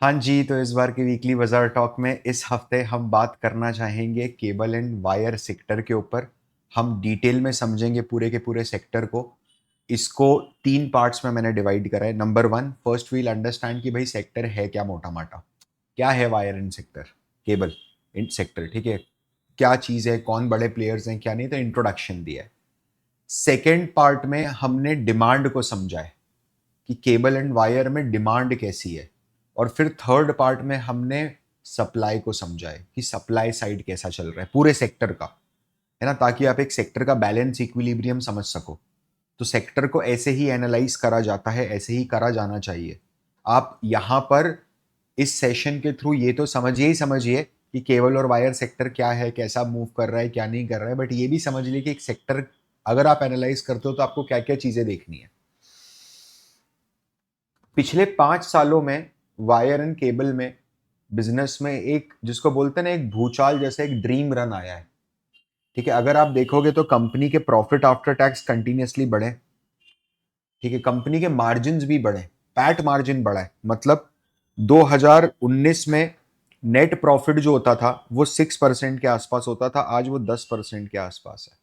हाँ जी, तो इस बार की वीकली बाजार टॉक में इस हफ्ते हम बात करना चाहेंगे केबल एंड वायर सेक्टर के ऊपर। हम डिटेल में समझेंगे पूरे के पूरे सेक्टर को। इसको तीन पार्ट्स में मैंने डिवाइड करा है। Number one, first we'll understand कि भाई सेक्टर है क्या, मोटा माटा क्या है wire and sector, cable in sector, ठीक है। क्या चीज़ है, कौन बड़े प्लेयर्स हैं, क्या नहीं, तो इंट्रोडक्शन दिया है। सेकेंड पार्ट में हमने डिमांड को समझा है कि केबल एंड वायर में डिमांड कैसी है। और फिर थर्ड पार्ट में हमने सप्लाई को समझा है कि सप्लाई साइड कैसा चल रहा है पूरे सेक्टर का, है ना, ताकि आप एक सेक्टर का बैलेंस इक्विलिब्रियम समझ सको। तो सेक्टर को ऐसे ही एनालाइज करा जाता है, ऐसे ही करा जाना चाहिए। आप यहां पर इस सेशन के थ्रू ये तो समझिए ही समझिए कि केबल और वायर सेक्टर क्या है, कैसा मूव कर रहा है, क्या नहीं कर रहा है, बट ये भी समझ लीजिए कि एक सेक्टर अगर आप एनालाइज करते हो तो आपको क्या क्या चीजें देखनी है। पिछले 5 सालों में वायर एंड केबल में बिजनेस में एक जिसको बोलते हैं ना, एक भूचाल जैसा एक ड्रीम रन आया है। ठीक है, अगर आप देखोगे तो कंपनी के प्रॉफिट आफ्टर टैक्स कंटिन्यूअसली बढ़े। ठीक है, कंपनी के मार्जिन भी बढ़े, पैट मार्जिन बढ़ा है। मतलब 2019 में नेट प्रॉफिट जो होता था वो 6% के आसपास होता था, आज वो 10% के आसपास है।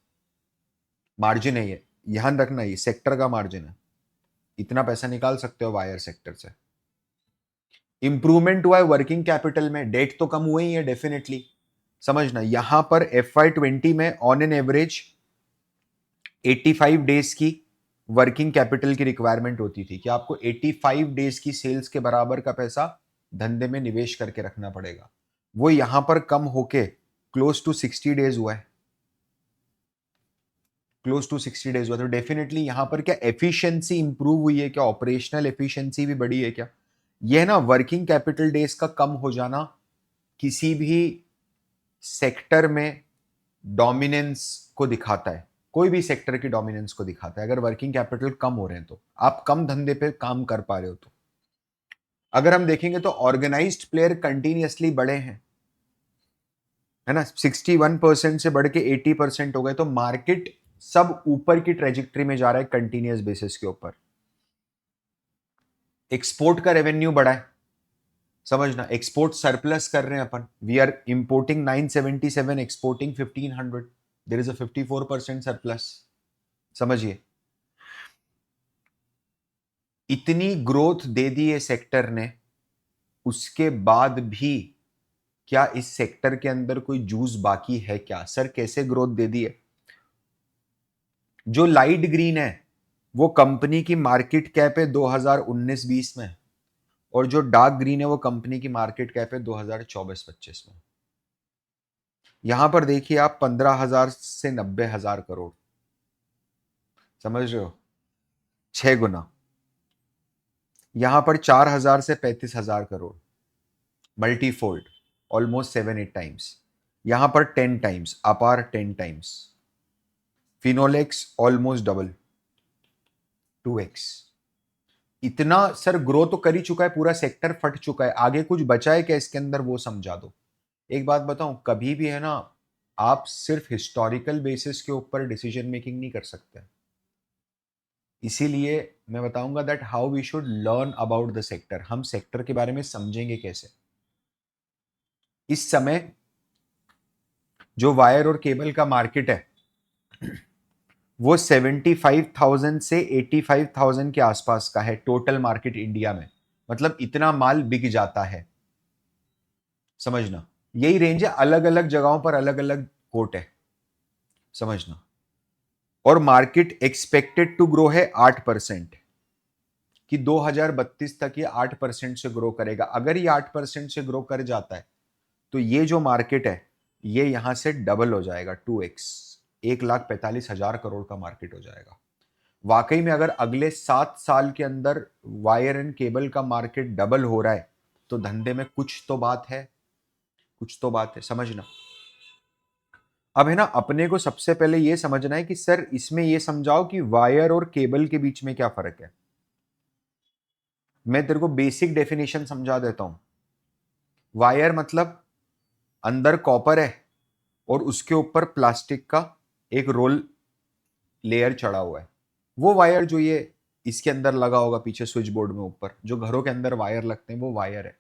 मार्जिन है ये, ध्यान रखना, ये सेक्टर का मार्जिन है। इतना पैसा निकाल सकते हो वायर सेक्टर से। इंप्रूवमेंट हुआ है वर्किंग कैपिटल में, डेट तो कम हुए ही है डेफिनेटली। समझना, यहां पर FY20 में ऑन एन एवरेज 85 डेज की वर्किंग कैपिटल की रिक्वायरमेंट होती थी कि आपको 85 डेज की सेल्स के बराबर का पैसा धंधे में निवेश करके रखना पड़ेगा। वो यहां पर कम होके क्लोज टू 60 डेज हुआ है, क्लोज टू 60 डेज हुआ। तो डेफिनेटली यहां पर क्या एफिशिएंसी इंप्रूव हुई है, क्या ऑपरेशनल एफिशिएंसी भी बढ़ी है क्या। यह ना वर्किंग कैपिटल डेज का कम हो जाना किसी भी सेक्टर में डोमिनेंस को दिखाता है। कोई भी सेक्टर की डोमिनेंस को दिखाता है अगर वर्किंग कैपिटल कम हो रहे हैं तो, आप कम धंधे पे काम कर पा रहे हो तो। अगर हम देखेंगे तो ऑर्गेनाइज्ड प्लेयर कंटिन्यूअसली बढ़े हैं, है ना, 61% से बढ़ के 80% हो गए। तो मार्केट सब ऊपर की ट्रेजेक्टरी में जा रहा है कंटिन्यूअस बेसिस के ऊपर। एक्सपोर्ट का रेवेन्यू बढ़ा है। समझना, एक्सपोर्ट सरप्लस कर रहे हैं अपन, we are importing 977, exporting 1500, there is a 54% surplus. समझिए, इतनी ग्रोथ दे दी है सेक्टर ने, उसके बाद भी क्या इस सेक्टर के अंदर कोई जूस बाकी है क्या? सर कैसे ग्रोथ दे दी है? जो लाइट ग्रीन है वो कंपनी की मार्केट कैप है 2019-20 में, और जो डार्क ग्रीन है वो कंपनी की मार्केट कैप है 2024-25 में। यहां पर देखिए आप, 15,000 से 90,000 करोड़। समझ रहे हो, 6 गुना। यहां पर 4,000 से 35,000 करोड़, मल्टीफोल्ड, ऑलमोस्ट 7-8 टाइम्स। यहां पर 10 टाइम्स, अपार 10 times. Finolex almost double, 2x। इतना सर ग्रो तो कर ही चुका है, पूरा सेक्टर फट चुका है, आगे कुछ बचा है क्या इसके अंदर, वो समझा दो। एक बात बताऊं, कभी भी है ना, आप सिर्फ हिस्टोरिकल बेसिस के ऊपर डिसीजन मेकिंग नहीं कर सकते। इसीलिए मैं बताऊंगा that how we should learn about the sector. हम सेक्टर के बारे में समझेंगे कैसे। इस समय जो वायर और केबल का मार्केट है वो 75,000 से 85,000 के आसपास का है टोटल मार्केट इंडिया में। मतलब इतना माल बिक जाता है। समझना, यही रेंज है, अलग अलग जगहों पर अलग अलग कोट है। समझना, और मार्केट एक्सपेक्टेड टू ग्रो है 8%, कि 2032 तक ये 8% से ग्रो करेगा। अगर ये 8% से ग्रो कर जाता है तो ये जो मार्केट है ये यहां से डबल हो जाएगा, 2x, 1,45,000 करोड़ का मार्केट हो जाएगा। वाकई में अगर अगले 7 साल के अंदर वायर एंड केबल का मार्केट डबल हो रहा है तो धंधे में कुछ तो बात है, कुछ तो बात है। समझना, अब है ना, अपने को सबसे पहले यह समझना है कि सर इसमें यह समझाओ कि वायर और केबल के बीच में क्या फर्क है। मैं तेरे को बेसिक डेफिनेशन समझा देता हूं। वायर मतलब अंदर कॉपर है और उसके ऊपर प्लास्टिक का एक रोल लेयर चढ़ा हुआ है। वो वायर जो ये इसके अंदर लगा होगा पीछे स्विच बोर्ड में ऊपर, जो घरों के अंदर वायर लगते हैं, वो वायर है।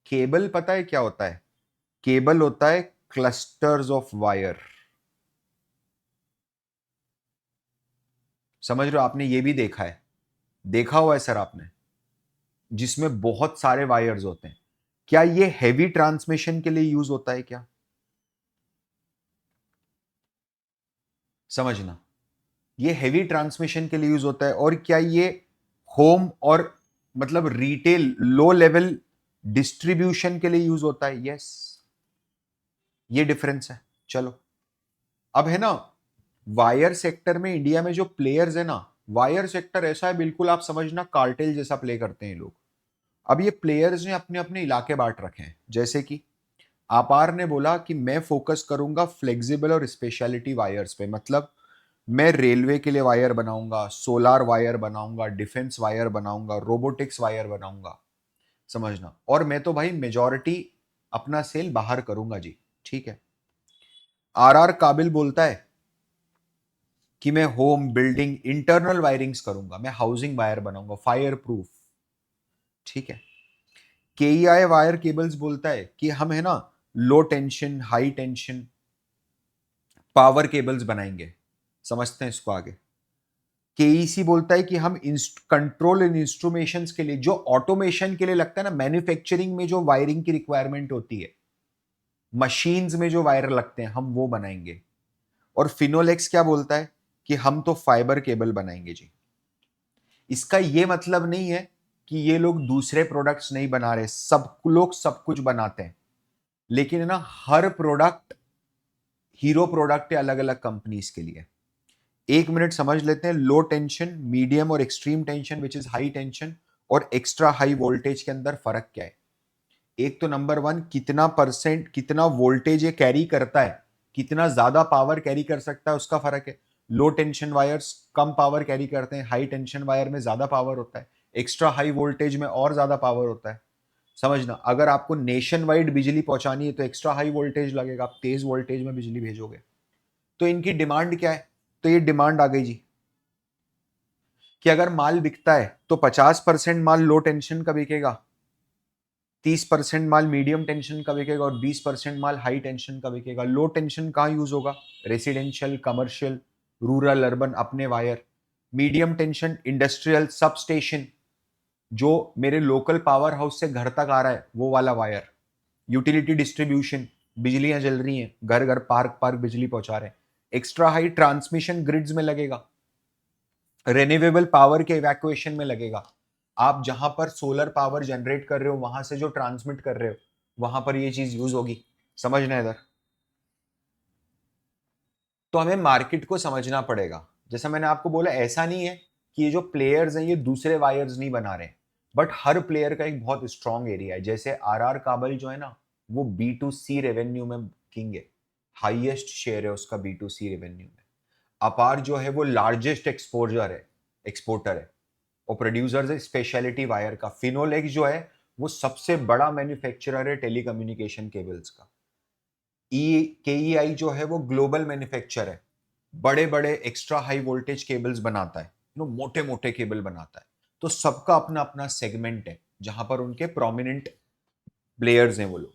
केबल पता है क्या होता है? केबल होता है क्लस्टर्स ऑफ वायर। समझ रहे हो? आपने ये भी देखा है, देखा हुआ है सर आपने, जिसमें बहुत सारे वायर्स होते हैं। क्या ये हैवी ट्रांसमिशन के लिए यूज होता है क्या? समझना, ये हैवी ट्रांसमिशन के लिए यूज होता है। और क्या ये होम और मतलब रिटेल लो लेवल डिस्ट्रीब्यूशन के लिए यूज होता है? यस, ये डिफरेंस है। चलो, अब है ना, वायर सेक्टर में इंडिया में जो प्लेयर्स है ना, वायर सेक्टर ऐसा है बिल्कुल, आप समझना कार्टेल जैसा प्ले करते हैं लोग। अब ये प्लेयर्स ने अपने अपने इलाके बांट रखे हैं। जैसे कि आपार ने बोला कि मैं फोकस करूंगा फ्लेक्सिबल और स्पेशलिटी वायर्स पे, मतलब मैं रेलवे के लिए वायर बनाऊंगा, सोलार वायर बनाऊंगा, डिफेंस वायर बनाऊंगा, रोबोटिक्स वायर बनाऊंगा। समझना, और मैं तो भाई मेजॉरिटी अपना सेल बाहर करूंगा जी। ठीक है। आर काबिल बोलता है कि मैं होम बिल्डिंग इंटरनल वायरिंग्स करूंगा, मैं हाउसिंग वायर बनाऊंगा फायर प्रूफ। ठीक है। केईआई वायर केबल्स बोलता है कि हम है ना low tension high tension power cables बनाएंगे। समझते हैं इसको आगे। केईसी बोलता है कि हम कंट्रोल इन इंस्ट्रूमेशंस के लिए, जो ऑटोमेशन के लिए लगता है ना, मैन्युफैक्चरिंग में जो वायरिंग की रिक्वायरमेंट होती है, मशीन्स में जो वायर लगते हैं, हम वो बनाएंगे। और फिनोलेक्स क्या बोलता है कि हम तो फाइबर केबल बनाएंगे जी। इसका ये मतलब नहीं है कि ये लोग दूसरे प्रोडक्ट्स नहीं बना रहे, सब लोग सब कुछ बनाते हैं, लेकिन है ना हर प्रोडक्ट हीरो प्रोडक्ट है अलग अलग कंपनीज के लिए। एक मिनट समझ लेते हैं, लो टेंशन, मीडियम और extreme tension which is high tension, और एक्स्ट्रा हाई वोल्टेज के अंदर फर्क क्या है? एक तो नंबर वन, कितना परसेंट कितना वोल्टेज ये कैरी करता है, कितना ज्यादा पावर कैरी कर सकता है, उसका फर्क है। लो टेंशन वायर्स कम पावर कैरी करते हैं, हाई टेंशन वायर में ज्यादा पावर होता है, एक्स्ट्रा हाई वोल्टेज में और ज्यादा पावर होता है। समझना, अगर आपको नेशन वाइड बिजली पहुंचानी है तो एक्स्ट्रा हाई वोल्टेज लगेगा, आप तेज वोल्टेज में बिजली भेजोगे। तो इनकी डिमांड क्या है? तो ये डिमांड आ गई जी कि अगर माल बिकता है तो 50% माल लो टेंशन का बिकेगा, 30% माल मीडियम टेंशन का बिकेगा, और 20% माल हाई टेंशन का बिकेगा। लो टेंशन कहाँ यूज होगा? रेसिडेंशियल, कमर्शियल, रूरल, अर्बन, अपने wire. Medium tension industrial, sub station, जो मेरे लोकल पावर हाउस से घर तक आ रहा है वो वाला वायर। यूटिलिटी डिस्ट्रीब्यूशन, बिजलियां जल रही हैं, घर घर पार्क पार्क बिजली पहुंचा रहे हैं। एक्स्ट्रा हाई ट्रांसमिशन ग्रिड्स में लगेगा, रेन्यूएबल पावर के इवैक्यूएशन में लगेगा। आप जहां पर सोलर पावर जनरेट कर रहे हो वहां से जो ट्रांसमिट कर रहे हो वहां पर ये चीज यूज होगी। समझना इधर। तो हमें मार्केट को समझना पड़ेगा। जैसा मैंने आपको बोला, ऐसा नहीं है कि ये जो प्लेयर्स हैं ये दूसरे वायर्स नहीं बना रहे, बट हर प्लेयर का एक बहुत स्ट्रॉन्ग एरिया है। जैसे आर काबल जो है ना, वो B2C रेवेन्यू में किंग है, हाईएस्ट शेयर है उसका B2C रेवेन्यू में। अपार जो है वो लार्जेस्ट एक्सपोजर है, एक्सपोर्टर है, और प्रोड्यूसर है स्पेशलिटी वायर का। फिनोलेक्स जो है वो सबसे बड़ा मैन्युफैक्चरर है टेलीकम्युनिकेशन केबल्स का। केईआई जो है वो ग्लोबल मैन्युफैक्चर है, बड़े बड़े एक्स्ट्रा हाई वोल्टेज केबल्स बनाता है, मोटे मोटे केबल बनाता है। तो सबका अपना अपना सेगमेंट है जहां पर उनके प्रोमिनेंट प्लेयर्स हैं वो लोग।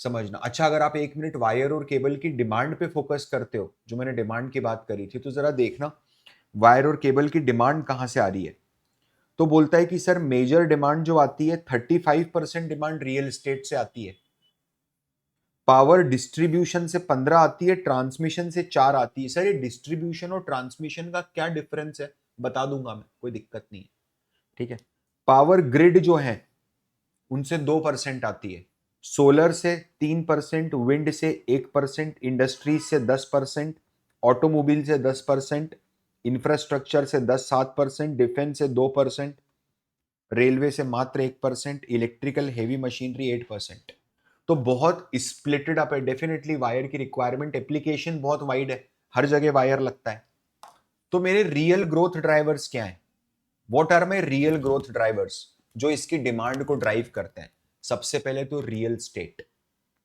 समझना। अच्छा, अगर आप एक मिनट वायर और केबल की डिमांड पे फोकस करते हो, जो मैंने डिमांड की बात करी थी, तो जरा देखना वायर और केबल की डिमांड कहां से आ रही है। तो बोलता है कि सर मेजर डिमांड जो आती है 35% डिमांड रियल एस्टेट से आती है, पावर डिस्ट्रीब्यूशन से 15 आती है, ट्रांसमिशन से 4 आती है। सर ये डिस्ट्रीब्यूशन और ट्रांसमिशन का क्या डिफरेंस है बता दूंगा मैं, कोई दिक्कत नहीं है। ठीक है। पावर ग्रिड जो है उनसे 2% आती है, सोलर से 3%, विंड से 1%, इंडस्ट्रीज से 10%, ऑटोमोबाइल से 10%, इंफ्रास्ट्रक्चर से 10-7%, डिफेंस से 2%, रेलवे से मात्र 1%, इलेक्ट्रिकल हेवी मशीनरी 8%। तो बहुत स्प्लिटेड अप है। डेफिनेटली वायर की रिक्वायरमेंट, एप्लीकेशन बहुत वाइड है, हर जगह वायर लगता है। तो मेरे रियल ग्रोथ ड्राइवर्स क्या हैं? What are my real growth drivers जो इसकी डिमांड को ड्राइव करते हैं? सबसे पहले तो रियल स्टेट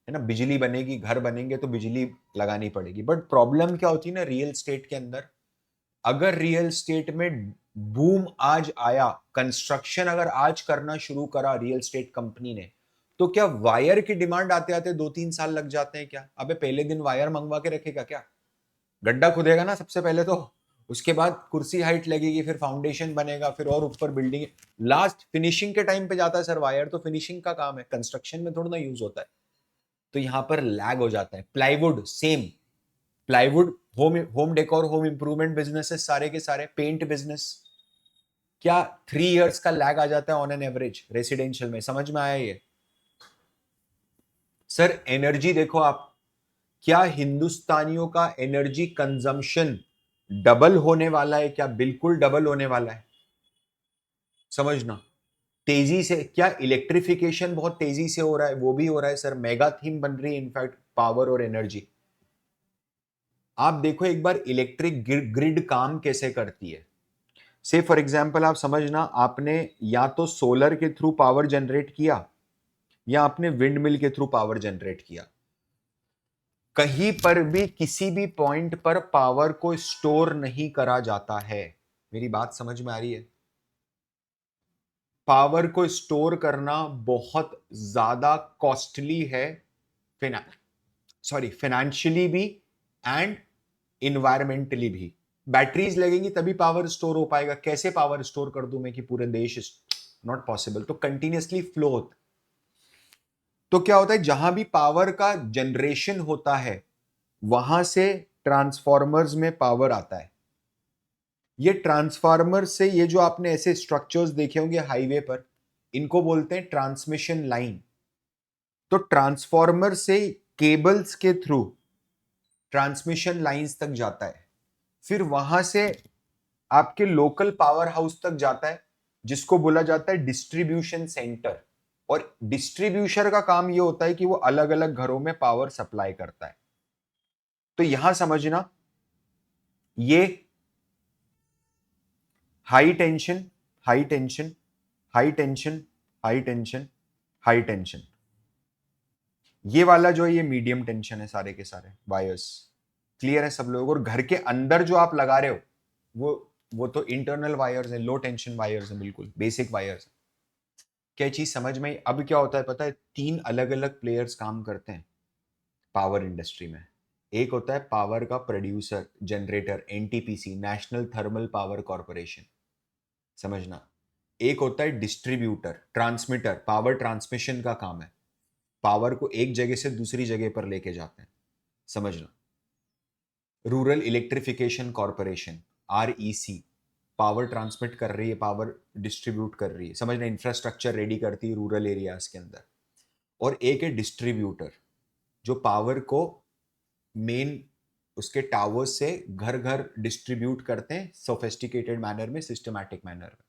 है ना, बिजली बनेगी, घर बनेंगे तो बिजली लगानी पड़ेगी। बट प्रॉब्लम क्या होती है ना रियल स्टेट के अंदर, अगर रियल स्टेट में बूम आज आया, कंस्ट्रक्शन अगर आज करना शुरू करा रियल स्टेट कंपनी ने, तो क्या वायर की डिमांड आते आते 2-3 साल लग जाते हैं क्या? अबे पहले दिन वायर मंगवा के रखेगा क्या? गड्ढा खुदेगा ना सबसे पहले तो, उसके बाद कुर्सी हाइट लगेगी, फिर फाउंडेशन बनेगा, फिर और ऊपर बिल्डिंग, लास्ट फिनिशिंग के टाइम पे जाता है सर वायर, तो फिनिशिंग का काम है, कंस्ट्रक्शन में थोड़ा ना यूज होता है। तो यहां पर लैग हो जाता है। Plywood same, plywood home home decor home improvement businesses सारे के सारे, पेंट बिजनेस, क्या 3 इयर्स का लैग आ जाता है ऑन एन एवरेज रेसिडेंशियल में। समझ में आया ये? सर एनर्जी देखो आप, क्या हिंदुस्तानियों का एनर्जी कंजम्पशन डबल होने वाला है क्या? बिल्कुल डबल होने वाला है, समझना। तेजी से क्या इलेक्ट्रिफिकेशन बहुत तेजी से हो रहा है, वो भी हो रहा है सर, मेगा थीम बन रही है इनफैक्ट पावर और एनर्जी। आप देखो एक बार इलेक्ट्रिक ग्रिड काम कैसे करती है। से फॉर एग्जांपल आप समझना, आपने या तो सोलर के थ्रू पावर जनरेट किया या आपने विंड मिल के थ्रू पावर जनरेट किया, कहीं पर भी किसी भी पॉइंट पर पावर को स्टोर नहीं करा जाता है। मेरी बात समझ में आ रही है? पावर को स्टोर करना बहुत ज्यादा कॉस्टली है, फाइनेंशियली भी एंड इन्वायरमेंटली भी। बैटरीज लगेंगी तभी पावर स्टोर हो पाएगा, कैसे पावर स्टोर कर दूं मैं कि पूरे देश, नॉट पॉसिबल। तो कंटिन्यूअसली फ्लो होता, तो क्या होता है जहां भी पावर का जनरेशन होता है वहां से ट्रांसफॉर्मर्स में पावर आता है। ये ट्रांसफार्मर से, ये जो आपने ऐसे स्ट्रक्चर्स देखे होंगे हाईवे पर, इनको बोलते हैं ट्रांसमिशन लाइन। तो ट्रांसफार्मर से केबल्स के थ्रू ट्रांसमिशन लाइंस तक जाता है, फिर वहां से आपके लोकल पावर हाउस तक जाता है, जिसको बोला जाता है डिस्ट्रीब्यूशन सेंटर। और डिस्ट्रीब्यूशन का काम यह होता है कि वो अलग अलग घरों में पावर सप्लाई करता है। तो यहां समझना, ये high tension, high tension, high tension, high tension, high tension, ये वाला जो है ये मीडियम टेंशन है, सारे के सारे वायर्स। क्लियर है सब लोग? और घर के अंदर जो आप लगा रहे हो वो तो इंटरनल वायर्स है, लो टेंशन वायर्स है, बिल्कुल बेसिक वायर्स। क्या चीज समझ में आई? अब क्या होता है पता है, 3 अलग अलग प्लेयर्स काम करते हैं पावर इंडस्ट्री में। एक होता है पावर का producer, generator, NTPC, national thermal power corporation, समझना। एक होता है डिस्ट्रीब्यूटर, ट्रांसमीटर, पावर ट्रांसमिशन का काम है, पावर को एक जगह से दूसरी जगह पर लेके जाते हैं, समझना। Rural electrification corporation, REC, power transmit कर रही है, पावर डिस्ट्रीब्यूट कर रही है, समझना, इंफ्रास्ट्रक्चर रेडी करती है रूरल एरियाज के अंदर। और एक है डिस्ट्रीब्यूटर, जो पावर को मेन उसके टावर्स से घर घर डिस्ट्रीब्यूट करते हैं, सोफिस्टिकेटेड मैनर में, सिस्टमैटिक मैनर में।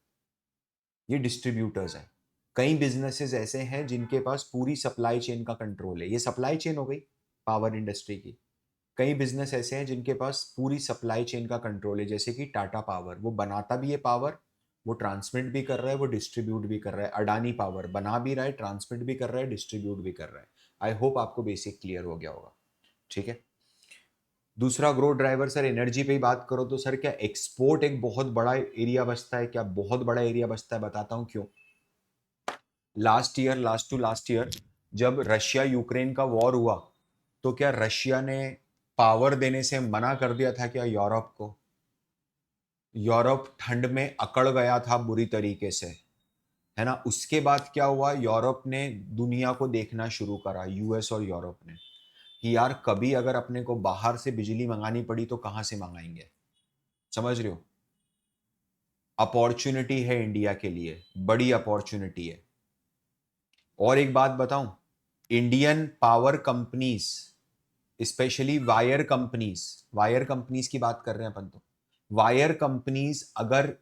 ये डिस्ट्रीब्यूटर्स हैं। कई बिजनेसेस ऐसे हैं जिनके पास पूरी सप्लाई चेन का कंट्रोल है, ये सप्लाई चेन हो गई पावर इंडस्ट्री की। कई बिजनेस ऐसे हैं जिनके पास पूरी सप्लाई चेन का कंट्रोल है, जैसे कि टाटा पावर, वो बनाता भी है पावर, वो ट्रांसमिट भी कर रहा है, वो डिस्ट्रीब्यूट भी कर रहा है। अडानी पावर बना भी रहा है, ट्रांसमिट भी कर रहा है, डिस्ट्रीब्यूट भी कर रहा है। आई होप आपको बेसिक क्लियर हो गया होगा, ठीक है। दूसरा ग्रोथ ड्राइवर सर, एनर्जी पे ही बात करो तो सर क्या एक्सपोर्ट एक बहुत बड़ा एरिया बचता है क्या? बहुत बड़ा एरिया बचता है, बताता हूं क्यों। लास्ट टू लास्ट ईयर जब रशिया यूक्रेन का वॉर हुआ, तो क्या रशिया ने पावर देने से मना कर दिया था क्या यूरोप को? यूरोप ठंड में अकड़ गया था बुरी तरीके से, है ना। उसके बाद क्या हुआ, यूरोप ने दुनिया को देखना शुरू करा, यूएस और यूरोप ने, कि यार कभी अगर अपने को बाहर से बिजली मंगानी पड़ी तो कहां से मंगाएंगे, समझ रहे हो। अपॉर्चुनिटी है इंडिया के लिए, बड़ी अपॉर्चुनिटी है। और एक बात बताऊं, Indian power companies, specially wire companies की बात कर रहे हैं अपन, तो वायर कंपनीज अगर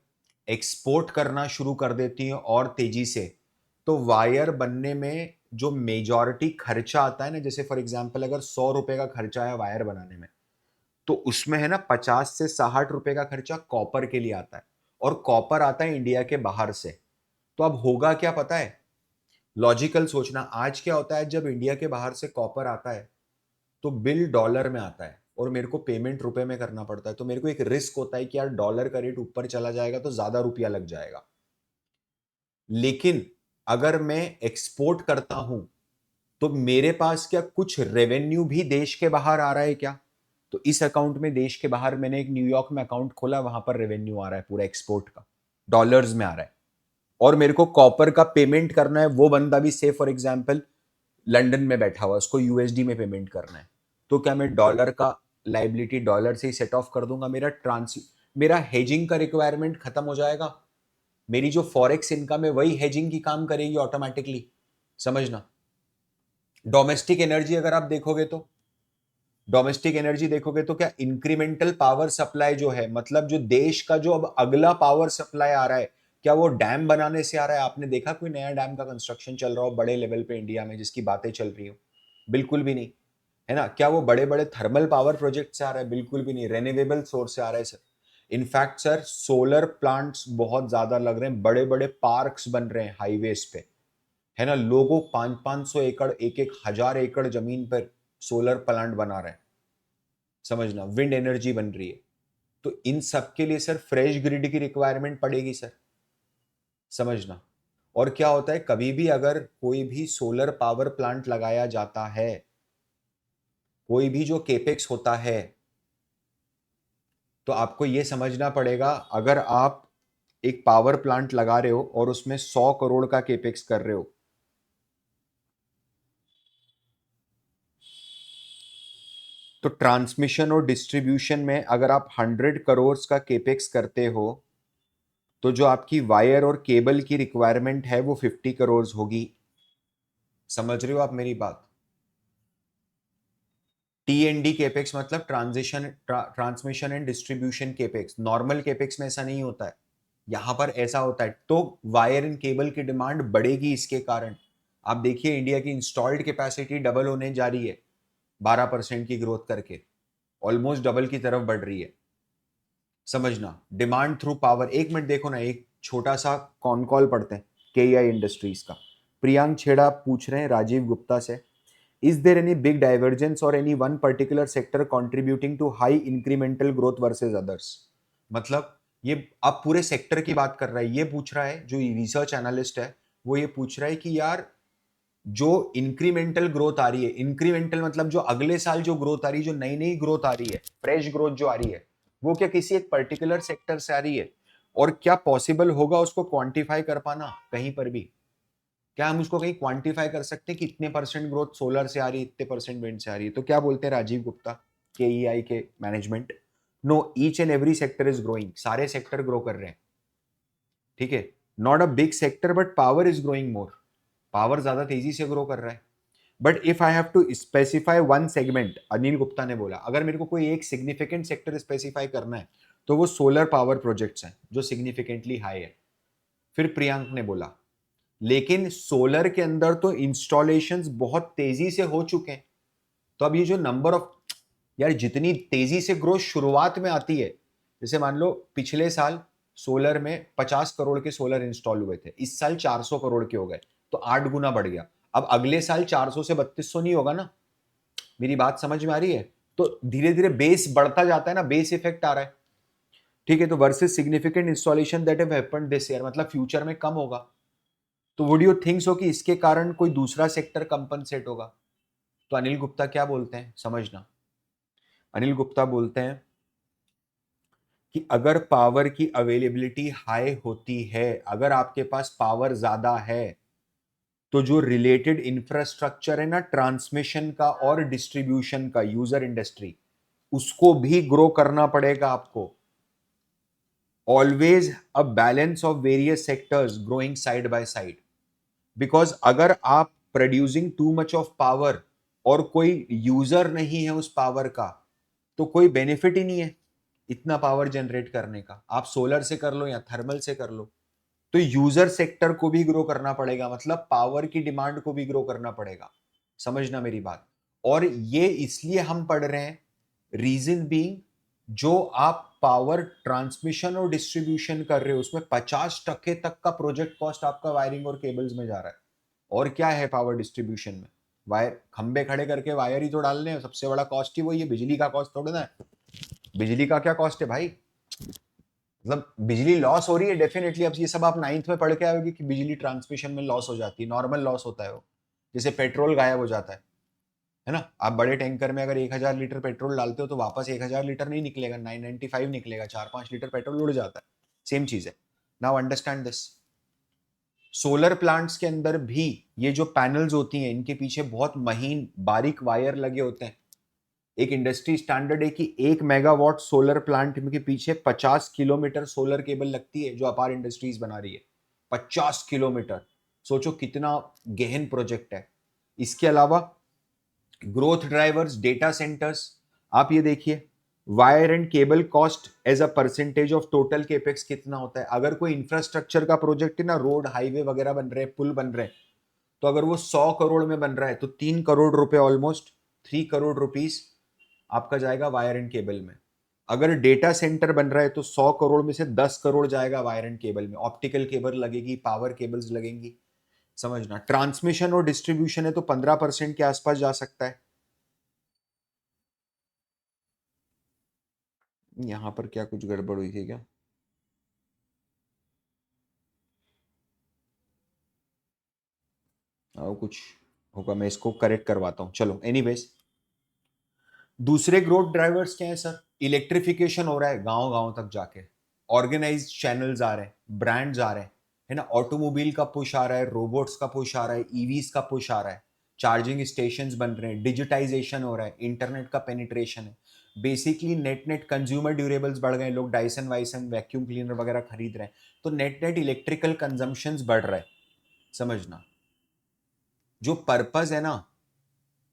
एक्सपोर्ट करना शुरू कर देती हैं और तेजी से, तो वायर बनने में जो मेजॉरिटी खर्चा आता है ना, जैसे फॉर एग्जांपल अगर 100 रुपए का खर्चा है वायर बनाने में, तो उसमें है ना 50 से 60 रुपए का खर्चा कॉपर के लिए आता है, और कॉपर आता है इंडिया के बाहर से। तो अब होगा क्या पता है, लॉजिकल सोचना, आज क्या होता है जब इंडिया के बाहर से कॉपर आता है तो बिल डॉलर में आता है और मेरे को पेमेंट रुपए में करना पड़ता है, तो मेरे को एक रिस्क होता है कि यार डॉलर का रेट ऊपर चला जाएगा तो ज्यादा रुपया लग जाएगा। लेकिन अगर मैं एक्सपोर्ट करता हूं तो मेरे पास क्या कुछ रेवेन्यू भी देश के बाहर आ रहा है क्या? तो इस अकाउंट में देश के बाहर मैंने एक न्यूयॉर्क में अकाउंट खोला, वहां पर रेवेन्यू आ रहा है पूरा एक्सपोर्ट का, डॉलर्स में आ रहा है। और मेरे को कॉपर का पेमेंट करना है, वो बंदा भी से फॉर एग्जाम्पल लंदन में बैठा हुआ, उसको यूएसडी में पेमेंट करना है, तो क्या मैं डॉलर का लाइबिलिटी डॉलर से ही सेट ऑफ कर दूंगा? मेरा हेजिंग का रिक्वायरमेंट खत्म हो जाएगा। मेरी जो फॉरेक्स इनकम है वही हेजिंग की काम करेगी ऑटोमेटिकली। समझना, डोमेस्टिक एनर्जी अगर आप देखोगे तो क्या इंक्रीमेंटल पावर सप्लाई जो है, मतलब जो देश का जो अब अगला पावर सप्लाई आ रहा है, क्या वो डैम बनाने से आ रहा है? आपने देखा कोई नया डैम का कंस्ट्रक्शन चल रहा हो बड़े लेवल पे इंडिया में जिसकी बातें चल रही हो? बिल्कुल भी नहीं, है ना। क्या वो बड़े बड़े थर्मल पावर प्रोजेक्ट से आ रहा है? बिल्कुल भी नहीं, रेन्यूएबल सोर्स से आ रहा है sir. In fact sir solar plants बहुत ज्यादा लग रहे हैं, बड़े बड़े पार्क्स बन रहे हैं हाईवेज पे, है ना। लोगों 500-500 एकड़, 1,000 एकड़ जमीन पर सोलर प्लांट बना रहे हैं। समझना, विंड एनर्जी बन रही है। तो इन सब के लिए सर फ्रेश ग्रिड की रिक्वायरमेंट पड़ेगी सर। समझना, और क्या होता है, कभी भी अगर कोई भी सोलर पावर प्लांट लगाया जाता है, कोई भी जो केपेक्स होता है, तो आपको यह समझना पड़ेगा, अगर आप एक पावर प्लांट लगा रहे हो और उसमें 100 करोड़ का केपेक्स कर रहे हो, तो ट्रांसमिशन और डिस्ट्रीब्यूशन में अगर आप 100 करोड़ का केपेक्स करते हो, तो जो आपकी वायर और केबल की रिक्वायरमेंट है वो 50 करोड़ होगी। समझ रहे हो आप मेरी बात? टी केपेक्स मतलब transmission and distribution capex. Normal capex में ऐसा नहीं होता है, यहां पर ऐसा होता है। तो वायर एंड केबल की डिमांड बढ़ेगी इसके कारण। आप देखिए इंडिया की इंस्टॉल्ड कैपेसिटी डबल होने जा रही है, 12% की ग्रोथ करके ऑलमोस्ट डबल की तरफ बढ़ रही है। समझना, डिमांड थ्रू पावर। एक मिनट देखो ना, एक छोटा सा कॉन कॉल पढ़ते हैं केईआई इंडस्ट्रीज का। प्रियांक छेड़ा पूछ रहे हैं राजीव गुप्ता से, is there any big divergence और any one particular sector contributing to high incremental growth versus others? मतलब ये आप पूरे सेक्टर की बात कर रहा है, ये पूछ रहा है जो रिसर्च एनालिस्ट है, वो ये पूछ रहा है कि यार जो इंक्रीमेंटल ग्रोथ आ रही है, इंक्रीमेंटल मतलब जो अगले साल जो ग्रोथ आ रही है, जो नई नई ग्रोथ आ रही है, फ्रेश ग्रोथ जो आ रही है, वो क्या किसी एक पर्टिकुलर सेक्टर से आ रही है? और क्या पॉसिबल होगा उसको क्वांटिफाई कर पाना कहीं पर भी? क्या हम उसको कहीं क्वांटिफाई कर सकते हैं कि इतने परसेंट ग्रोथ सोलर से आ रही है, इतने परसेंट विंड से आ रही है? तो क्या बोलते हैं राजीव गुप्ता, केईआई के management, no each and every sector is growing, सारे सेक्टर ग्रो कर रहे हैं, ठीक है। Not a big sector but power is growing more, power ज्यादा तेजी से ग्रो कर रहा है। But if I have to specify one segment, Anil Gupta ने बोला, अगर मेरे को कोई एक सिग्निफिकेंट सेक्टर स्पेसिफाई करना है तो वो सोलर पावर प्रोजेक्ट्स हैं जो सिग्निफिकेंटली हाई है। फिर प्रियांक ने बोला लेकिन सोलर के अंदर तो इंस्टॉलेशंस बहुत तेजी से हो चुके हैं, तो अब ये जो नंबर ऑफ, यार जितनी तेजी से ग्रोथ शुरुआत में आती है, जैसे मान लो पिछले साल सोलर में 50 करोड़ के सोलर इंस्टॉल हुए थे, इस साल 400 करोड़ के हो गए, तो 8 गुना बढ़ गया। अब अगले साल 400 से 3200 नहीं होगा ना? मेरी बात समझ में आ रही है? तो धीरे धीरे बेस बढ़ता जाता है ना, बेस इफेक्ट आ रहा है, ठीक है। तो versus significant installation that have happened this year, मतलब फ्यूचर में कम होगा। तो वुड यू थिंक सो कि इसके कारण कोई दूसरा सेक्टर कंपनसेट होगा? तो अनिल गुप्ता क्या बोलते हैं समझना, अनिल गुप्ता बोलते हैं कि अगर पावर की अवेलेबिलिटी हाई होती है, अगर आपके पास पावर ज्यादा है, तो जो रिलेटेड इंफ्रास्ट्रक्चर है ना ट्रांसमिशन का और डिस्ट्रीब्यूशन का, यूजर इंडस्ट्री, उसको भी ग्रो करना पड़ेगा आपको। Always a balance of various sectors growing side by side, because अगर आप producing too much of power और कोई यूजर नहीं है उस पावर का, तो कोई बेनिफिट ही नहीं है इतना पावर जनरेट करने का। आप सोलर से कर लो या थर्मल से कर लो, तो यूजर सेक्टर को भी ग्रो करना पड़ेगा, मतलब पावर की डिमांड को भी ग्रो करना पड़ेगा। समझना मेरी बात। और ये इसलिए हम पढ़ रहे हैं, रीजन बीइंग, जो आप पावर ट्रांसमिशन और डिस्ट्रीब्यूशन कर रहे हो उसमें 50% तक का प्रोजेक्ट कॉस्ट आपका वायरिंग और केबल्स में जा रहा है। और क्या है पावर डिस्ट्रीब्यूशन में? वायर, खंबे खड़े करके वायर ही तो डालने हैं, सबसे बड़ा कॉस्ट ही वही है, बिजली का कॉस्ट थोड़ा ना है। बिजली का क्या कॉस्ट है भाई? मतलब बिजली लॉस हो रही है डेफिनेटली, अब ये सब आप 9th में पढ़ के आएगी कि बिजली ट्रांसमिशन में लॉस हो जाती है, नॉर्मल लॉस होता है वो, जैसे पेट्रोल गायब हो जाता है ना। आप बड़े टैंकर में अगर 1000 लीटर पेट्रोल डालते हो तो वापस 1000 लीटर नहीं निकलेगा, 995 निकलेगा, 4-5 लीटर पेट्रोल उड़ जाता है। सेम चीज है। Now understand this. Solar plants के अंदर भी ये जो पैनल्स होती हैं इनके पीछे बहुत महीन बारीक वायर लगे होते हैं। एक इंडस्ट्री स्टैंडर्ड है कि 1 मेगावाट सोलर प्लांट के पीछे 50 किलोमीटर सोलर केबल लगती है, जो अपार इंडस्ट्रीज बना रही है। 50 किलोमीटर, सोचो कितना गहन प्रोजेक्ट है। इसके अलावा ग्रोथ ड्राइवर्स, डेटा सेंटर्स, आप ये देखिए wire and cable cost as a percentage of total capex कितना होता है। अगर कोई इंफ्रास्ट्रक्चर का प्रोजेक्ट है ना, रोड हाईवे वगैरह बन रहे हैं, पुल बन रहे हैं, तो अगर वो 100 करोड़ में बन रहा है तो 3 करोड़ रुपए, ऑलमोस्ट 3 करोड़ रुपीस आपका जाएगा वायर एंड केबल में। अगर डेटा सेंटर बन रहा है तो 100 करोड़ में से 10 करोड़ जाएगा वायर एंड केबल में। ऑप्टिकल केबल लगेगी, पावर केबल्स लगेंगी, समझना। ट्रांसमिशन और डिस्ट्रीब्यूशन है तो 15% के आसपास जा सकता है। यहां पर क्या कुछ गड़बड़ हुई थी क्या? कुछ होगा, मैं इसको करेक्ट करवाता हूं। चलो एनीवेज, दूसरे ग्रोथ ड्राइवर्स क्या है सर? इलेक्ट्रिफिकेशन हो रहा है गांव गांव तक जाके, ऑर्गेनाइज्ड चैनल्स आ रहे हैं, ब्रांड्स आ रहे हैं, है ना। ऑटोमोबाइल का पुश आ रहा है, रोबोट्स का पुश आ रहा है, ईवीज का पुश आ रहा है, चार्जिंग स्टेशंस बन रहे हैं, डिजिटाइजेशन हो रहा है, इंटरनेट का पेनिट्रेशन है। Basically net net consumer durables बढ़ गए, लोग डाइसन वाइसन वैक्यूम क्लीनर वगैरह खरीद रहे हैं, तो नेट नेट इलेक्ट्रिकल कंजम्पशंस बढ़ रहा है, समझना। जो पर्पस है ना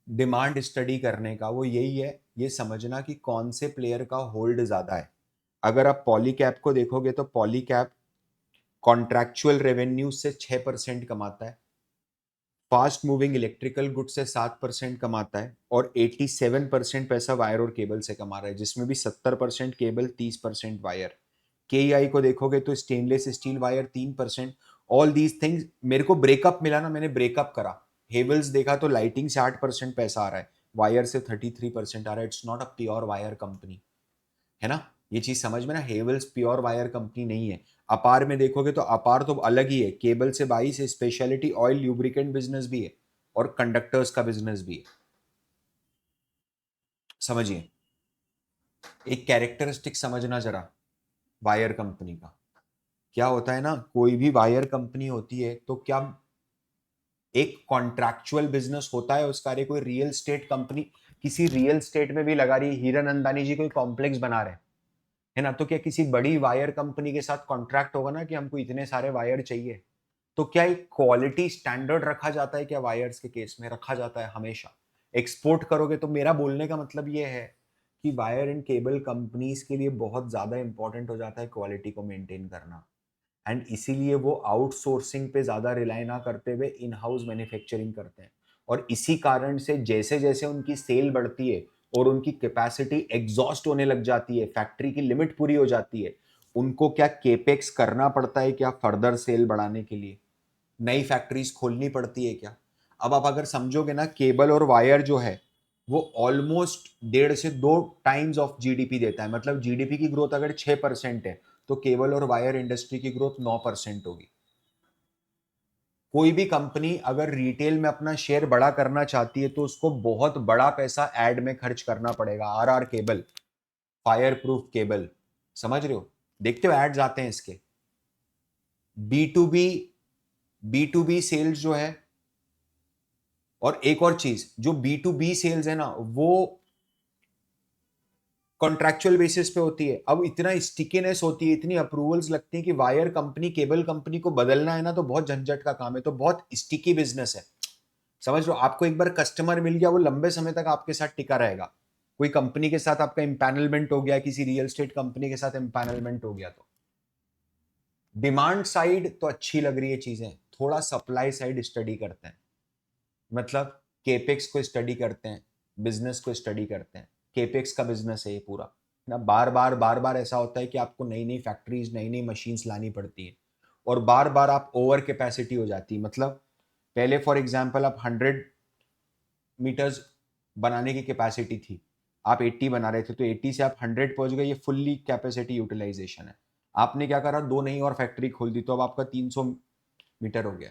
डिमांड स्टडी करने का, वो यही है, ये समझना कि कौन से प्लेयर का होल्ड ज्यादा है। अगर आप पॉलीकैब को देखोगे तो पॉलीकैब कॉन्ट्रैक्चुअल रेवेन्यू से 6% कमाता है, फास्ट मूविंग इलेक्ट्रिकल गुड से 7% कमाता है, और 87% पैसा वायर और केबल से कमा रहा है, जिसमें भी 70% केबल, 30% वायर। के आई को देखोगे तो stainless steel wire 3%। All these things, मेरे को ब्रेकअप मिला ना, मैंने ब्रेकअप करा। हेवल्स देखा तो लाइटिंग से 8% पैसा आ रहा है, वायर से 33% आ रहा है। It's not a pure wire company, है ना। ये चीज समझ में ना, हेवल्स प्योर वायर कंपनी नहीं है। अपार में देखोगे तो अपार तो अलग ही है, केबल से 22 है, स्पेशलिटी ऑयल ल्यूब्रिकेंट बिजनेस भी है, और कंडक्टर्स का बिजनेस भी है, समझिए। एक कैरेक्टरिस्टिक समझना जरा वायर कंपनी का। क्या होता है ना, कोई भी वायर कंपनी होती है तो क्या एक कॉन्ट्रैक्चुअल बिजनेस होता है उसका। कोई रियल स्टेट कंपनी किसी रियल स्टेट में भी लगा रही है, हीरन अंदानी जी कोई कॉम्प्लेक्स बना रहे हैं, है ना, तो क्या किसी बड़ी वायर कंपनी के साथ कॉन्ट्रैक्ट होगा ना कि हमको इतने सारे वायर चाहिए, तो क्या एक क्वालिटी स्टैंडर्ड रखा जाता है क्या? वायर्स के केस में रखा जाता है हमेशा। एक्सपोर्ट करोगे तो, मेरा बोलने का मतलब ये है कि वायर एंड केबल कंपनीज के लिए बहुत ज्यादा इंपॉर्टेंट हो जाता है क्वालिटी को मेंटेन करना, एंड इसीलिए वो आउटसोर्सिंग पे ज्यादा रिलाई ना करते हुए इन हाउस मैन्युफैक्चरिंग करते हैं। और इसी कारण से जैसे जैसे उनकी सेल बढ़ती है और उनकी कैपेसिटी एग्जॉस्ट होने लग जाती है, फैक्ट्री की लिमिट पूरी हो जाती है, उनको क्या केपेक्स करना पड़ता है क्या फर्दर सेल बढ़ाने के लिए? नई फैक्ट्रीज खोलनी पड़ती है क्या? अब आप अगर समझोगे ना, केबल और वायर जो है वो ऑलमोस्ट 1.5 से 2 टाइम्स ऑफ जीडीपी देता है। मतलब जीडीपी की ग्रोथ अगर 6% है तो केबल और वायर इंडस्ट्री की ग्रोथ 9% होगी। कोई भी कंपनी अगर रिटेल में अपना शेयर बड़ा करना चाहती है तो उसको बहुत बड़ा पैसा एड में खर्च करना पड़ेगा। आर केबल, फायर प्रूफ केबल, समझ रहे हो? देखते हो एड्स आते हैं इसके। B to B, B to B sales जो है, और एक और चीज, जो बी टू बी सेल्स है ना, वो कॉन्ट्रैक्चुअल बेसिस पे होती है। अब इतना स्टिकीनेस होती है, इतनी अप्रूवल्स लगती हैं कि वायर कंपनी, केबल कंपनी को बदलना है ना तो बहुत झंझट का काम है, तो बहुत स्टिकी बिजनेस है, समझ लो। आपको एक बार कस्टमर मिल गया, वो लंबे समय तक आपके साथ टिका रहेगा। कोई कंपनी के साथ आपका इंपैनलमेंट हो गया, किसी रियल एस्टेट कंपनी के साथ इंपैनलमेंट हो गया, तो डिमांड साइड तो अच्छी लग रही है चीजें, थोड़ा सप्लाई साइड स्टडी करते हैं। मतलब केपेक्स को स्टडी करते हैं, बिजनेस को स्टडी करते हैं। केपेक्स का बिजनेस है ये पूरा ना। बार बार ऐसा होता है कि आपको नई नई फैक्ट्रीज, नई नई मशीन्स लानी पड़ती है, और बार बार आप ओवर कैपेसिटी हो जाती है। मतलब पहले फॉर एग्जांपल आप 100 मीटर्स बनाने की कैपेसिटी थी, आप 80 बना रहे थे, तो 80 से आप 100 पहुंच गए, ये फुल्ली कैपेसिटी यूटिलाइजेशन है। आपने क्या करा, दो नई और फैक्ट्री खोल दी, तो अब आपका 300 मीटर हो गया,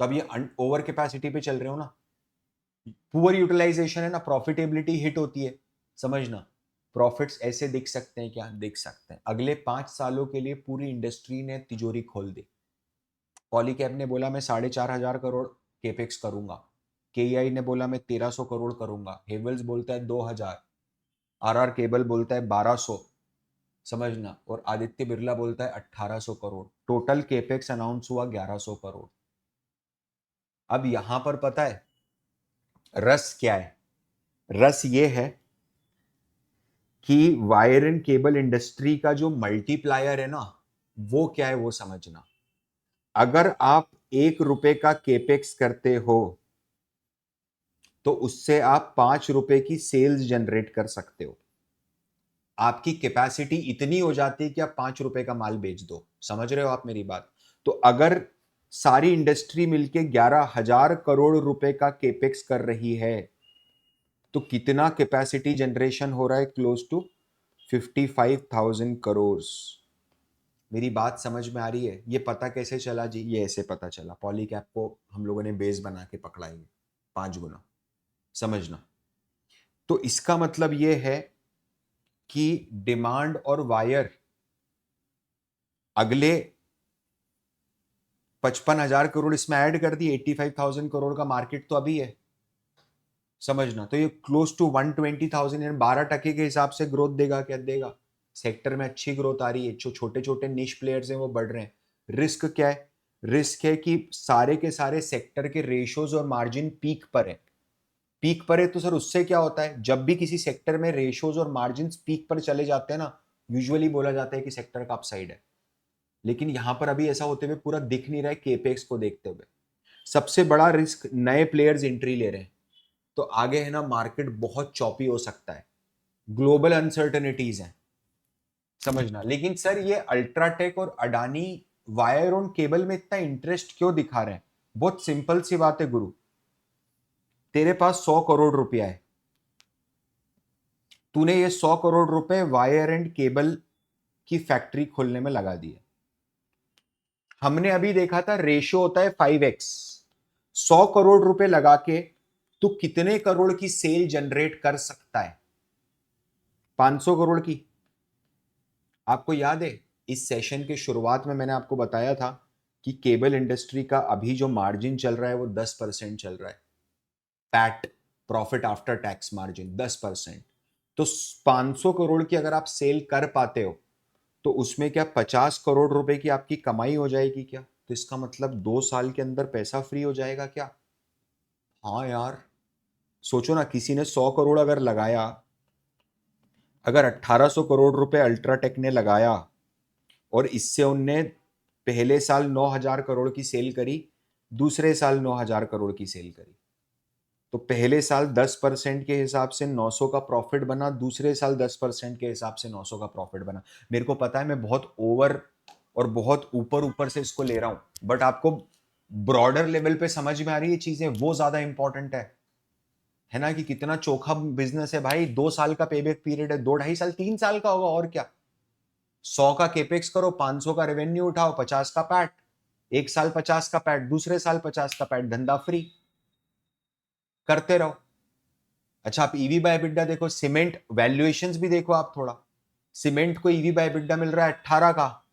तो अब ये ओवर कैपेसिटी पे चल रहे हो ना। पुअर यूटिलाइजेशन है ना, प्रॉफिटेबिलिटी हिट होती है। समझना, प्रॉफिट्स ऐसे दिख सकते हैं, क्या दिख सकते हैं, अगले 5 सालों के लिए पूरी इंडस्ट्री ने तिजोरी खोल दी। पॉलीकैब ने बोला मैं 4,500 करोड़ केपेक्स करूंगा, केईआई ने बोला मैं 1,300 करोड़ करूंगा, हेवल्स बोलता है 2,000, आरआर केबल बोलता है 1,200, समझना, और आदित्य बिरला बोलता है 1,800 करोड़। टोटल केपेक्स अनाउंस हुआ 1,100 करोड़। अब यहां पर पता है रस क्या है? रस ये है कि वायर एंड केबल इंडस्ट्री का जो मल्टीप्लायर है ना, वो क्या है वो समझना। अगर आप 1 रुपए का केपेक्स करते हो तो उससे आप 5 रुपए की सेल्स जनरेट कर सकते हो। आपकी कैपेसिटी इतनी हो जाती है कि आप 5 रुपए का माल बेच दो। समझ रहे हो आप मेरी बात? तो अगर सारी इंडस्ट्री मिलके 11,000 करोड़ रुपए का केपेक्स कर रही है तो कितना कैपेसिटी जनरेशन हो रहा है? Close to 55,000 crore. मेरी बात समझ में आ रही है? ये पता कैसे चला जी? ये ऐसे पता चला, पॉलीकैप को हम लोगों ने बेस बना के पकड़ा है 5 गुना। समझना, तो इसका मतलब ये है कि डिमांड और वायर अगले 55,000 करोड़ इसमें ऐड कर दी, 85,000 करोड़ का मार्केट तो अभी है। समझना, तो ये क्लोज टू 120,000 यानी 12% के हिसाब से ग्रोथ देगा। क्या देगा? सेक्टर में अच्छी ग्रोथ आ रही है, जो छोटे छोटे निश प्लेयर्स हैं वो बढ़ रहे हैं। रिस्क क्या है? रिस्क है कि सारे के सारे सेक्टर के रेशोज और मार्जिन पीक पर है। पीक पर है तो सर उससे क्या होता है? जब भी किसी सेक्टर में रेशोज और मार्जिन पीक पर चले जाते हैं ना, यूजुअली बोला जाता है कि सेक्टर का अपसाइड है। लेकिन यहां पर अभी ऐसा होते हुए पूरा दिख नहीं रहा है केपेक्स को देखते हुए। सबसे बड़ा रिस्क, नए प्लेयर्स एंट्री ले रहे हैं, तो आगे है ना मार्केट बहुत चॉपी हो सकता है, ग्लोबल अनसर्टनिटीज हैं। समझना, लेकिन सर ये अल्ट्राटेक और अडानी वायर और केबल में इतना इंटरेस्ट क्यों दिखा रहे हैं? बहुत सिंपल सी बात है गुरु, तेरे पास 100 करोड़ रुपया है, तूने ये 100 करोड़ रुपए वायर एंड केबल की फैक्ट्री खोलने में लगा दिए। हमने अभी देखा था रेशियो होता है 5x। 100 करोड़ रुपए लगा के तू कितने करोड़ की सेल जनरेट कर सकता है? 500 करोड़ की। आपको याद है इस सेशन के शुरुआत में मैंने आपको बताया था कि केबल इंडस्ट्री का अभी जो मार्जिन चल रहा है वो 10% चल रहा है। PAT, profit after tax margin 10%। तो 500 करोड़ की अगर आप सेल कर पाते हो तो उसमें क्या 50 करोड़ रुपए की आपकी कमाई हो जाएगी क्या? तो इसका मतलब 2 साल के अंदर पैसा फ्री हो जाएगा क्या? हाँ यार, सोचो ना, किसी ने 100 करोड़ अगर लगाया, अगर 1,800 करोड़ रुपए अल्ट्राटेक ने लगाया और इससे उनने पहले साल 9,000 करोड़ की सेल करी, दूसरे साल 9,000 करोड़ की सेल करी, तो पहले साल 10% के हिसाब से 900 का प्रॉफिट बना, दूसरे साल 10% के हिसाब से 900 का प्रॉफिट बना। मेरे को पता है मैं बहुत ओवर और बहुत ऊपर ऊपर से इसको ले रहा हूं, बट आपको ब्रॉडर लेवल पे समझ में आ रही है चीजें, वो ज्यादा इंपॉर्टेंट है ना, कि कितना चोखा बिजनेस है भाई। 2 साल का पेबैक पीरियड है, 2 ढाई साल 3 साल का होगा और क्या। 100 का केपेक्स करो, 500 का रेवेन्यू उठाओ, 50 का पैट, एक साल 50 का पैट, दूसरे साल 50 का पैट, धंधा फ्री, करते रहो। अच्छा, आप ईवी बाय बिड्डा देखो, सीमेंट वैल्यूएशंस भी देखो आप थोड़ा। सीमेंट को ईवी बाय बिड्डा मिल रहा है 18 का,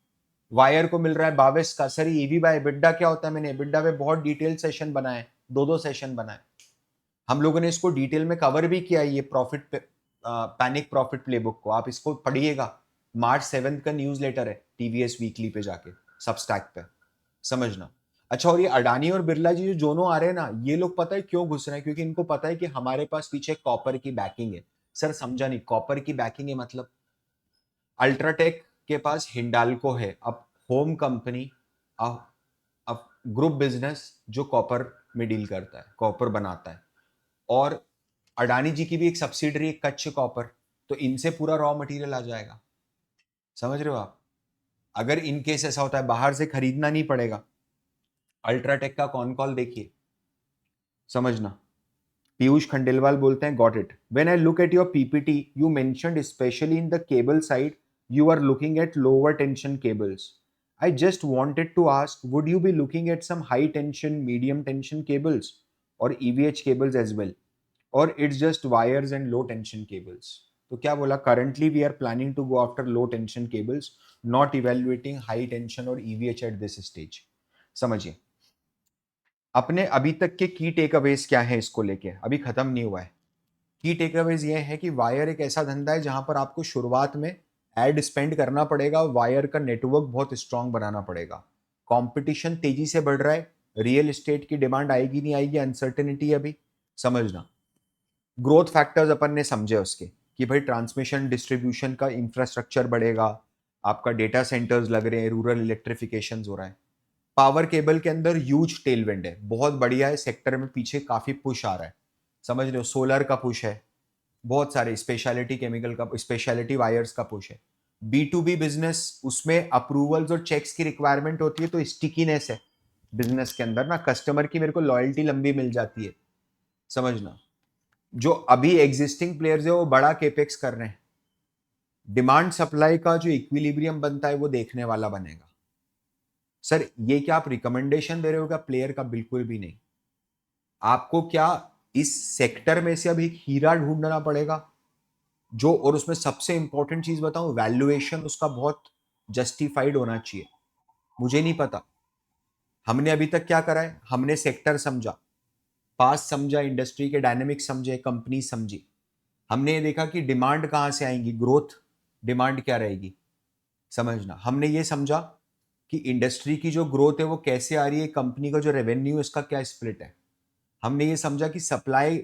वायर को मिल रहा है 22 का। सर ईवी बाय बिड्डा क्या होता है? मैंने बिड्डा पे बहुत डिटेल सेशन बनाए, दो दो सेशन बनाए, हम लोगों ने इसको डिटेल में कवर भी किया है। ये प्रॉफिट पैनिक प्रॉफिट प्लेबुक को आप इसको पढ़िएगा, March 7 का न्यूज लेटर है टीवीएस वीकली पे जाके, सबस्टैक पे। समझना। अच्छा, और ये अडानी और बिरला जी जो दोनों आ रहे हैं ना, ये लोग पता है क्यों घुस रहे हैं? क्योंकि इनको पता है कि हमारे पास पीछे कॉपर की बैकिंग है। सर समझा नहीं, कॉपर की बैकिंग है मतलब अल्ट्राटेक के पास हिंडाल्को है, अब होम कंपनी, अब ग्रुप बिजनेस जो कॉपर में डील करता है, कॉपर बनाता है, और अडानी जी की भी एक सब्सिडरी है कच्छ कॉपर, तो इनसे पूरा रॉ मटेरियल आ जाएगा। समझ रहे हो आप? अगर इन केस ऐसा होता है बाहर से खरीदना नहीं पड़ेगा। अल्ट्राटेक का कॉन कॉल देखिए, समझना। पीयूष खंडेलवाल बोलते हैं, got it, when I look at your PPT you mentioned specially in the cable side you are looking at lower tension cables. I just wanted to ask, would you be looking at some high tension, medium tension cables or EVH cables as well? और it's just wires and low tension cables? तो क्या बोला, currently we are planning to go after low tension cables, not evaluating high tension और EVH at this stage. समझिए अपने अभी तक के की टेक अवेज क्या है इसको लेके, अभी खत्म नहीं हुआ है। की टेक अवेज ये है कि वायर एक ऐसा धंधा है जहां पर आपको शुरुआत में एड स्पेंड करना पड़ेगा, वायर का नेटवर्क बहुत स्ट्रांग बनाना पड़ेगा। कंपटीशन तेजी से बढ़ रहा है, रियल एस्टेट की डिमांड आएगी नहीं आएगी अनसर्टेनिटी अभी, समझना। ग्रोथ फैक्टर्स अपन ने समझे उसके कि भाई ट्रांसमिशन डिस्ट्रीब्यूशन का इंफ्रास्ट्रक्चर बढ़ेगा, आपका डेटा सेंटर्स लग रहे हैं, रूरल इलेक्ट्रिफिकेशन हो रहा है। पावर केबल के अंदर ह्यूज टेलविंड है, बहुत बढ़िया है सेक्टर में, पीछे काफी पुश आ रहा है, समझ रहे हो। सोलर का पुश है, बहुत सारे स्पेशलिटी केमिकल का, स्पेशलिटी वायर्स का पुश है। बी टू बी बिजनेस, उसमें अप्रूवल्स और चेक्स की रिक्वायरमेंट होती है, तो स्टिकीनेस है बिजनेस के अंदर ना, कस्टमर की मेरे को लॉयल्टी लंबी मिल जाती है, समझना। जो अभी एग्जिस्टिंग प्लेयर्स है वो बड़ा केपेक्स कर रहे हैं, डिमांड सप्लाई का जो इक्विलिब्रियम बनता है वो देखने वाला बनेगा। सर ये क्या आप रिकमेंडेशन दे रहे हो क्या प्लेयर का? बिल्कुल भी नहीं। आपको क्या इस सेक्टर में से अभी हीरा ढूंढना पड़ेगा जो, और उसमें सबसे इंपॉर्टेंट चीज बताऊं, वैल्यूएशन उसका बहुत जस्टिफाइड होना चाहिए। मुझे नहीं पता, हमने अभी तक क्या करा है, हमने सेक्टर समझा, पास समझा, इंडस्ट्री के डायनेमिक्स समझे, कंपनी समझी। हमने ये देखा कि डिमांड कहां से आएंगी, ग्रोथ डिमांड क्या रहेगी, समझना। हमने ये समझा कि इंडस्ट्री की जो ग्रोथ है वो कैसे आ रही है, कंपनी का जो रेवेन्यू है उसका क्या स्प्लिट है। हमने ये समझा कि सप्लाई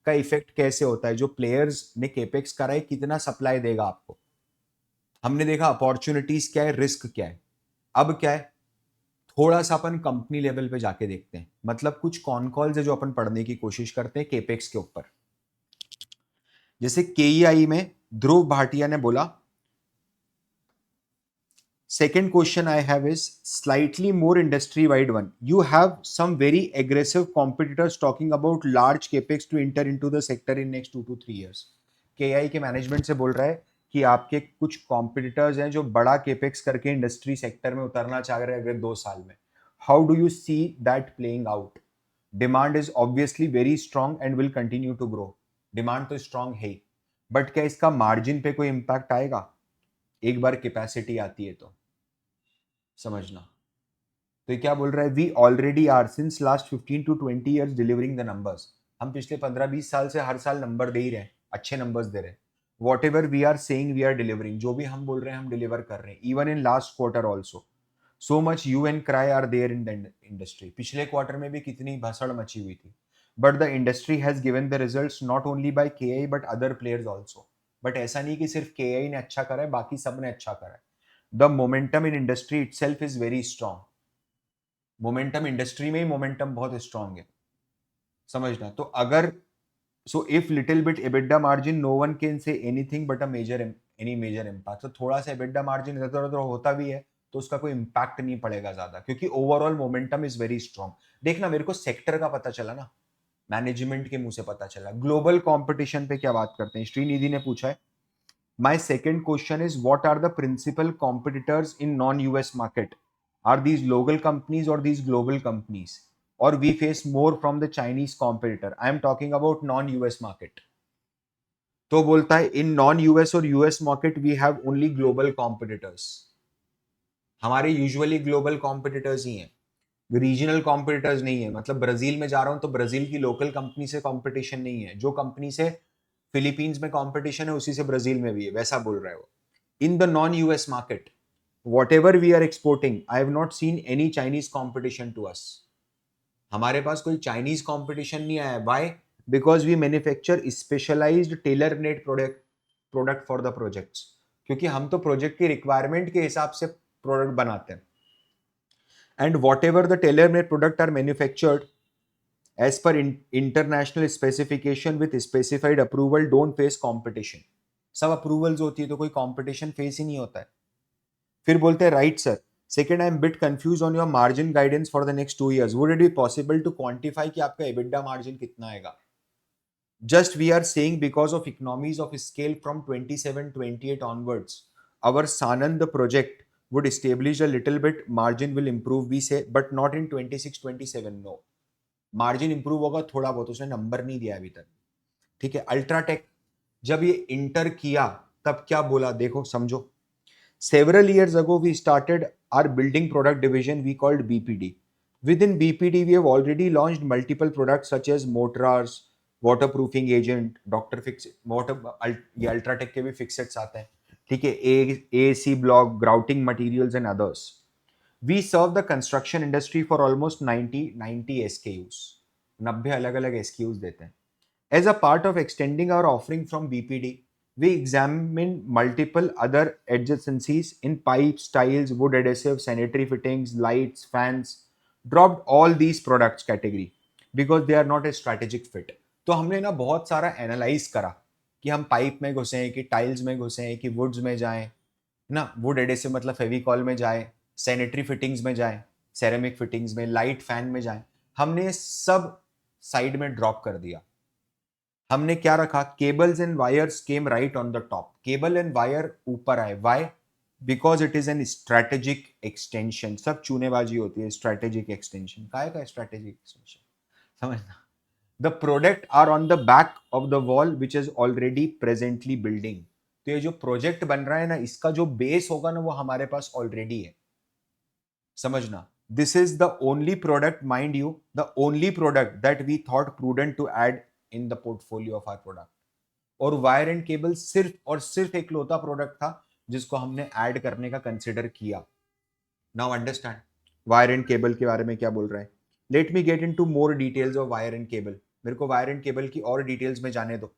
का इफेक्ट कैसे होता है, जो प्लेयर्स ने केपेक्स करा है कितना सप्लाई देगा आपको। हमने देखा अपॉर्चुनिटीज क्या है, रिस्क क्या है। अब क्या है, थोड़ा सा अपन कंपनी लेवल पे जाके देखते हैं, मतलब कुछ कॉन कॉल्स है जो अपन पढ़ने की कोशिश करते हैं केपेक्स के ऊपर। जैसे केईआई में ध्रुव भाटिया ने बोला, second question I have is slightly more industry wide one. You have some very aggressive competitors talking about large capex to enter into the sector in next 2 to 3 years. KI के management से बोल रहा है कि आपके कुछ competitors हैं जो बड़ा केपेक्स करके इंडस्ट्री सेक्टर में उतरना चाह रहे हैं अगले 2 साल में। How do you see that playing out? Demand is obviously very strong and will continue to grow. Demand तो स्ट्रांग है ही, बट क्या इसका मार्जिन पे कोई इंपैक्ट आएगा एक बार कैपेसिटी आती है तो, समझना। तो ये क्या बोल रहा है, we already are since last 15 to 20 years delivering the numbers. हम पिछले 15-20 साल से हर साल नंबर दे ही रहे हैं, अच्छे नंबर्स दे रहे हैं। Whatever we are saying we are delivering, जो भी हम बोल रहे हैं हम डिलीवर कर रहे हैं, even in last quarter also. So much you and cry are there in the industry. पिछले क्वार्टर में भी कितनी भसड़ मची हुई थी, but the industry has given the results not only by KEI but other players also. But ऐसा नहीं कि सिर्फ केआई ने अच्छा करा है, बाकी सब ने अच्छा करा है। The momentum in industry itself is very strong. Momentum industry में ही मोमेंटम बहुत स्ट्रांग है, समझना। तो अगर so if little bit EBITDA margin, no one can say anything but a major any major impact. तो थोड़ा सा एबिडा मार्जिन इधर उधर होता भी है तो उसका कोई इम्पैक्ट नहीं पड़ेगा ज्यादा, क्योंकि overall momentum is very strong. देखना मेरे को सेक्टर का पता चला ना, मैनेजमेंट के मुंह से पता चला। ग्लोबल कंपटीशन पे क्या बात करते हैं, श्रीनिधि ने पूछा है। My second question is, what are the principal competitors in non-US market? Are these local companies or these global companies? Or we face more from the Chinese competitor? I am talking about non-US market. तो बोलता है in non-US और US market we have only global competitors. हमारे usually global competitors ही हैं, regional competitors नहीं है। मतलब Brazil में जा रहा हूं तो ब्राजील की लोकल कंपनी से कंपटीशन नहीं है, जो कंपनी से फिलीपींस में कंपटीशन है उसी से ब्राजील में भी है, वैसा बोल रहा है वो। In the non-US market, whatever we are exporting, I have not seen any Chinese competition to us. हमारे पास कोई चाइनीज कंपटीशन नहीं आया। Why? Because we manufacture specialized tailor-made product for the projects. क्योंकि हम तो प्रोजेक्ट की रिक्वायरमेंट के हिसाब से प्रोडक्ट बनाते हैं। And whatever the tailor-made product are manufactured as per international specification with specified approval, don't face competition. सब अप्रूवल्स होती है तो कोई कंपटीशन फेस ही नहीं होता है। फिर बोलते हैं right sir, second I am bit confused on your margin guidance for the next 2 years. Would it be possible to quantify कि आपका एबिडा मार्जिन कितना आएगा? Just we are saying because of economies of scale from 27-28 onwards, our Sanand project would establish a little bit margin will improve, we say, but not in 26-27. No, margin improve होगा थोड़ा बहुत, उसने number नहीं दिया अभी तक। ठीक है, अल्ट्राटेक जब ये इंटर किया तब क्या बोला, देखो समझो। Several years ago, we started our building product division we called BPD. Within BPD, we have already launched multiple products such as mortars, waterproofing agent, Dr. Fix, water, ये Ultratech के भी fixets आते हैं, ठीक है, AC block, grouting materials and others. We serve the construction industry for almost 90 SKUs. 90 अलग-अलग SKUs देते हैं. As a part of extending our offering from BPD, we examined multiple other adjacencies in pipes, tiles, wood adhesive, sanitary fittings, lights, fans, dropped all these products category because they are not a strategic fit. तो हमने ना बहुत सारा analyse करा कि हम pipe में घुसे कि टाइल्स में घुसे कि वुड्स में जाएं ना, वुड एडेसिव मतलब फेविकॉल में जाए, सैनिटरी फिटिंग्स में जाए, सेरेमिक फिटिंग्स में, लाइट फैन में जाए, हमने सब साइड में ड्रॉप कर दिया. हमने क्या रखा, cables and wires came right on the top. Cable and wire ऊपर आए. Why? Because it is an strategic extension. सब चूनेबाजी होती है. स्ट्रेटेजिक एक्सटेंशन काय का स्ट्रेटेजिक एक्सटेंशन समझना. The product are on the back of the wall which is already presently building. तो ये जो प्रोजेक्ट बन रहा है ना, इसका जो बेस होगा ना, वो हमारे पास ऑलरेडी है. समझना. This is the only product, mind you, the only product that we thought prudent to add in the portfolio of our product. और वायर एंड केबल सिर्फ और सिर्फ एक लौता प्रोडक्ट था जिसको हमने ऐड करने का कंसिडर किया. Now understand wire and cable के बारे में क्या बोल रहा है. Let me get into more details of wire and cable. मेरे को वायर एंड केबल की और डिटेल्स में जाने दो.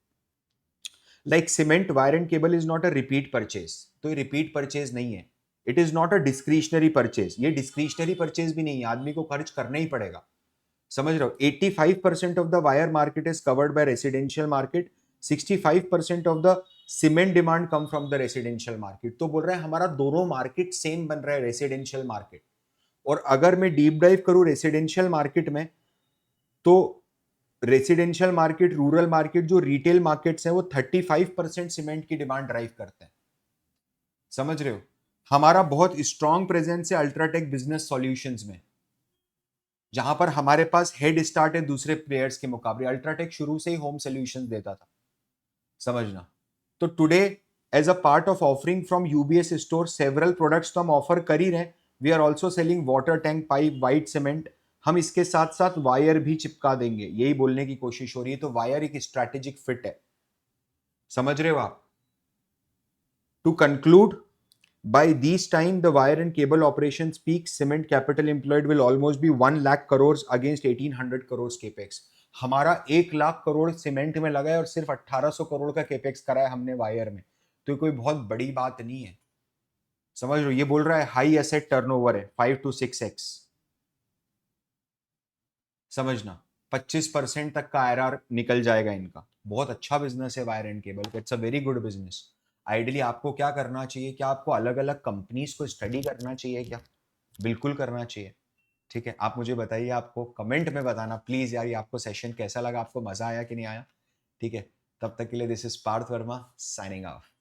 Like cement, wire and cable is not a repeat purchase. तो ये रिपीट परचेज नहीं है. It is not a discretionary purchase. ये डिस्क्रिशनरी परचेज भी नहीं है, आदमी को खर्च करना ही पड़ेगा. समझ रहे हो. 85% of the wire market is covered by residential market. 65% of the cement demand come from the residential market. तो बोल रहे हैं हमारा दोनों मार्केट सेम बन रहा है, रेसिडेंशियल मार्केट. और अगर मैं डीप डाइव करूं रेसिडेंशियल मार्केट में, तो रेसिडेंशियल मार्केट, रूरल मार्केट, जो रिटेल मार्केट्स हैं, वो 35% सीमेंट की डिमांड ड्राइव करते हैं. समझ रहे हो. हमारा बहुत स्ट्रॉन्ग प्रेजेंस है अल्ट्राटेक बिजनेस सॉल्यूशंस में, जहां पर हमारे पास हेड स्टार्ट है दूसरे प्लेयर्स के मुकाबले. अल्ट्राटेक शुरू से ही होम सॉल्यूशंस देता था. समझना. तो today as a part of offering from UBS store several products तो हम ऑफर कर ही रहे हैं. We are also selling water tank pipe, white cement. हम इसके साथ साथ वायर भी चिपका देंगे, यही बोलने की कोशिश हो रही है. तो वायर एक स्ट्रैटेजिक फिट है. समझ रहे हो आप. To conclude, by this time the wire and cable operations peak, cement capital employed will almost be 1 lakh crores against 1800 crores capex. हमारा 1 लाख करोड़ सीमेंट में लगा है और सिर्फ 1800 करोड़ का केपेक्स करा है हमने वायर में. तो कोई बहुत बड़ी बात नहीं है. समझ लो. ये बोल रहा है हाई एसेट टर्नओवर है 5 to 6x. समझना. 25% तक का आईआरआर निकल जाएगा इनका. बहुत अच्छा बिजनेस है वायर एंड केबल का. It's a very good business. Ideally आपको क्या करना चाहिए, क्या आपको अलग अलग कंपनीज को स्टडी करना चाहिए क्या? बिल्कुल करना चाहिए. ठीक है, आप मुझे बताइए, आपको कमेंट में बताना प्लीज यार, ये आपको सेशन कैसा लगा, आपको मजा आया कि नहीं आया. ठीक है, तब तक के लिए this is Parth Verma signing of.